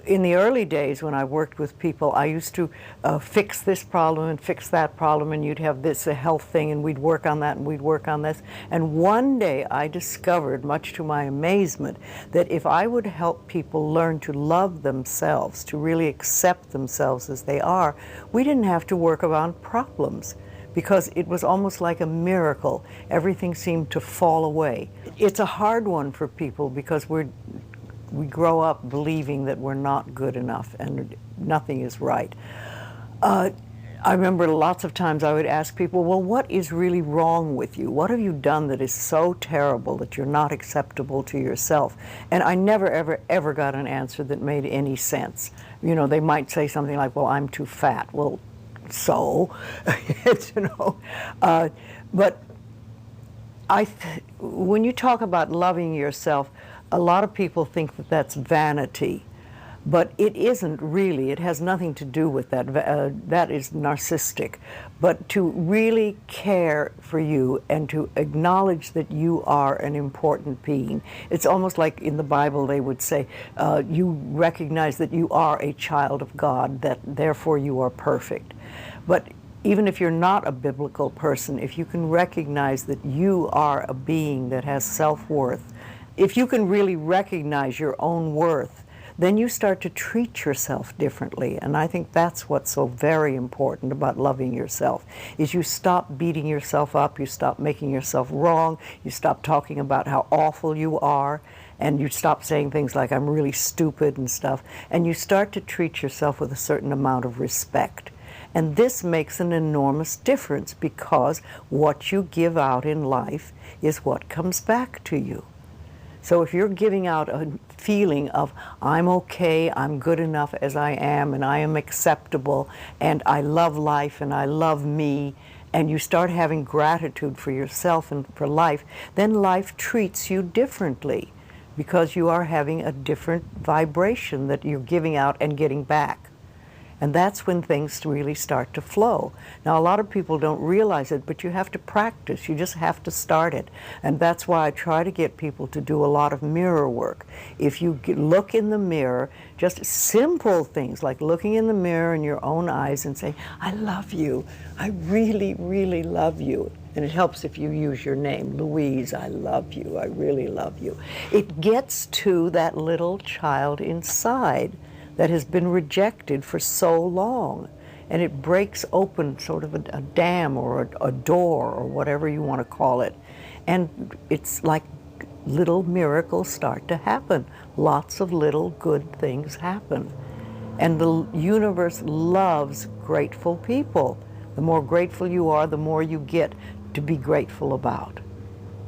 in the early days when I worked with people, I used to fix this problem and fix that problem, and you'd have this, a health thing, and we'd work on that, and we'd work on this. And one day I discovered, much to my amazement, that if I would help people learn to love themselves, to really accept themselves as they are, we didn't have to work around problems, because it was almost like a miracle. Everything seemed to fall away. It's a hard one for people because we grow up believing that we're not good enough and nothing is right. I remember lots of times I would ask people, well, what is really wrong with you? What have you done that is so terrible that you're not acceptable to yourself? And I never, ever, ever got an answer that made any sense. You know, they might say something like, well, I'm too fat. Well, so, you know, but when you talk about loving yourself, a lot of people think that that's vanity, but it isn't really. It has nothing to do with that. That is narcissistic. But to really care for you and to acknowledge that you are an important being. It's almost like in the Bible they would say, you recognize that you are a child of God, that therefore you are perfect. But even if you're not a biblical person, if you can recognize that you are a being that has self-worth, if you can really recognize your own worth, then you start to treat yourself differently. And I think that's what's so very important about loving yourself, is you stop beating yourself up, you stop making yourself wrong, you stop talking about how awful you are, and you stop saying things like, I'm really stupid and stuff, and you start to treat yourself with a certain amount of respect. And this makes an enormous difference, because what you give out in life is what comes back to you. So if you're giving out a feeling of, I'm okay, I'm good enough as I am, and I am acceptable, and I love life, and I love me, and you start having gratitude for yourself and for life, then life treats you differently, because you are having a different vibration that you're giving out and getting back. And that's when things really start to flow. Now, a lot of people don't realize it, but you have to practice. You just have to start it. And that's why I try to get people to do a lot of mirror work. If you look in the mirror, just simple things like looking in the mirror in your own eyes and say, I love you. I really, really love you. And it helps if you use your name, Louise, I love you. I really love you. It gets to that little child inside that has been rejected for so long, and it breaks open sort of a dam or a door or whatever you want to call it, and it's like little miracles start to happen. Lots of little good things happen, and the universe loves grateful people. The more grateful you are, the more you get to be grateful about.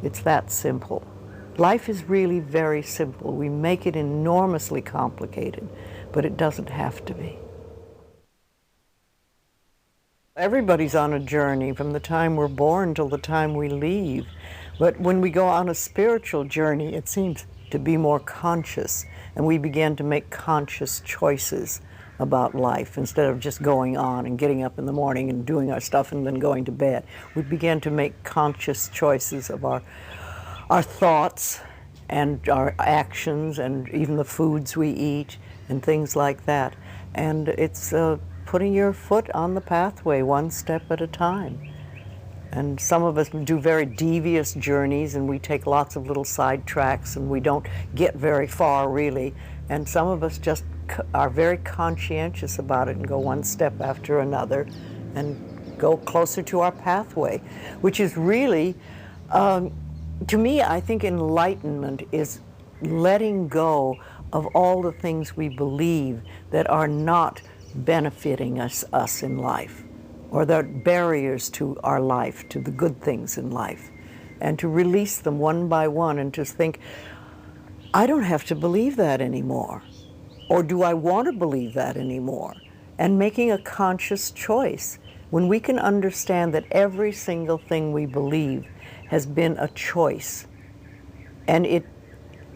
It's that simple. Life is really very simple. We make it enormously complicated, but it doesn't have to be. Everybody's on a journey from the time we're born till the time we leave. But when we go on a spiritual journey, it seems to be more conscious, and we begin to make conscious choices about life instead of just going on and getting up in the morning and doing our stuff and then going to bed. We begin to make conscious choices of our thoughts and our actions and even the foods we eat and things like that. And it's putting your foot on the pathway one step at a time. And some of us do very devious journeys, and we take lots of little side tracks, and we don't get very far really. And some of us just are very conscientious about it and go one step after another and go closer to our pathway, which is really to me, I think enlightenment is letting go of all the things we believe that are not benefiting us in life, or that are barriers to our life, to the good things in life, and to release them one by one and just think, I don't have to believe that anymore, or do I want to believe that anymore? And making a conscious choice. When we can understand that every single thing we believe has been a choice, and it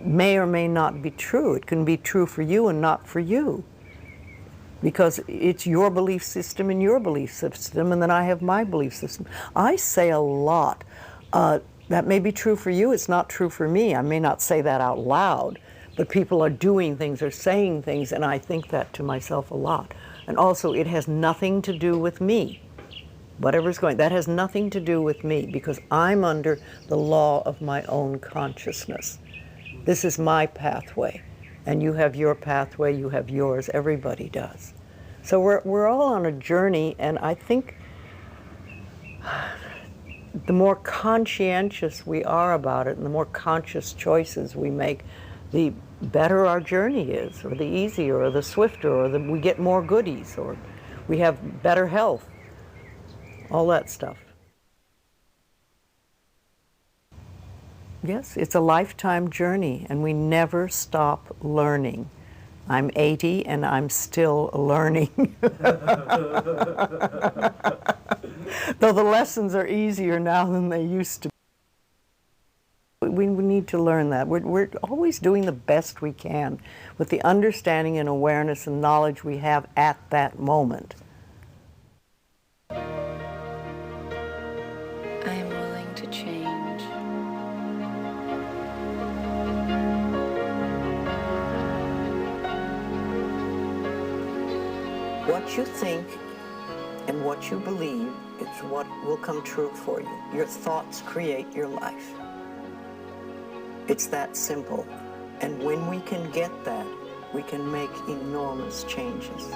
may or may not be true. It can be true for you and not for you, because it's your belief system and your belief system, and then I have my belief system. I say a lot. That may be true for you, it's not true for me. I may not say that out loud, but people are doing things or saying things, and I think that to myself a lot. And also, it has nothing to do with me. Whatever's going, that has nothing to do with me, because I'm under the law of my own consciousness. This is my pathway, and you have your pathway, you have yours, everybody does. So we're all on a journey, and I think the more conscientious we are about it and the more conscious choices we make, the better our journey is, or the easier, or the swifter, or we get more goodies, or we have better health, all that stuff. Yes, it's a lifetime journey, and we never stop learning. I'm 80 and I'm still learning. Though the lessons are easier now than they used to be. We need to learn that. We're always doing the best we can with the understanding and awareness and knowledge we have at that moment. I am willing to change. What you think and what you believe is what will come true for you. Your thoughts create your life. It's that simple. And when we can get that, we can make enormous changes.